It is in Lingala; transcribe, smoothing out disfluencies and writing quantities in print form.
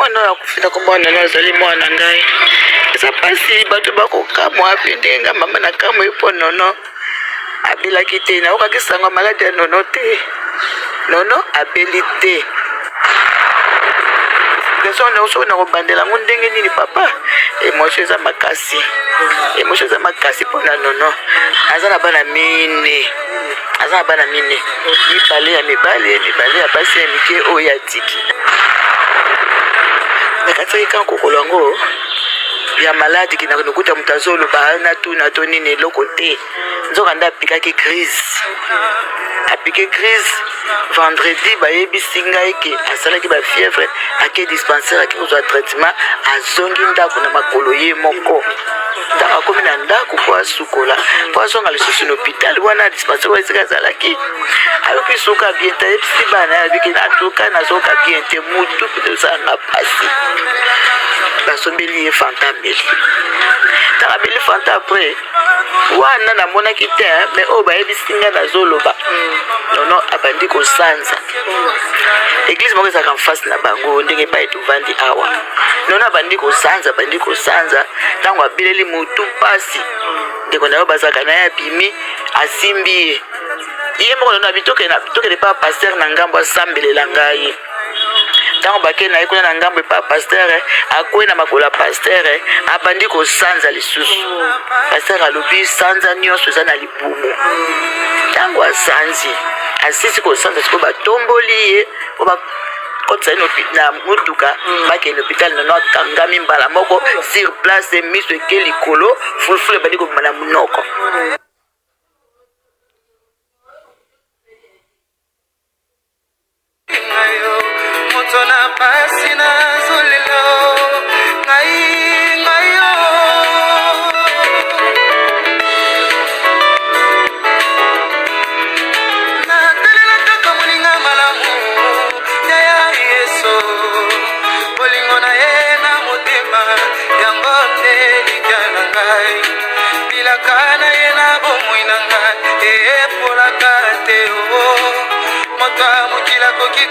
mwana ya kufita ko mwana nazali mwana ngai eza pasi bato bakokamwa pe ndenga mama na kamwa epo nono abelaki te naokaki sango maladi ya nono te nono abeli te so na kobandela ngo ndenge nini papa émotion eza makasi mpona nono aza na bana mine mibale ya basi ya mike oyo atiki nakataki kan kokolo yango ya maladi kinaka nokuta moto azoloba na to nini eloko te nzoka nde apikaki crise vendredi bayebisi ngai ke asalaki bafièvre ake dispensaire ake kozwa traitement azongi ndako na makolo ye moko ntango akomi na ndako po asukola po azonga lisusu na hôpital wana dispensaire wana esika azalaki aloki suka bien te ayebisi bana yabiki natuka nazoka bien te mutu pete osalanga pasi basombeli ye fanta ambeli ntango abeli fanta apres wana namonaki te mais oyo bayebisi ngai nazoloba nono abandi kosanza église moko ezalaka mfasi na bango ndenge epai tovandi awa nono abandi kosanza ntango abeleli motu mpasi ndeko na yo bazalaka na ye abimi asimbi ye moko nono abi tokende pa paster na ngambo asambelela ngai ntango bake na ye kuna na ngambo epa paster akwe na makolo ya paster abandi kosanza lisusu paster alobi sanza nyonso eza na libumu ntango asanzi asisi kosanza sikoyo batomboli ye po bakotisa ye na motuka bakende hôpital nono akangami mbala moko sur place miso eke likolo fulufulu ebandi kobima na monoko Motona pasina zulilo ngai na telela taka mulinga malamu ya Yesu bolingo na ye na motema yango nde likana ngai bilaka na ye na bomoi na ngai epolaka te o moto amukila koki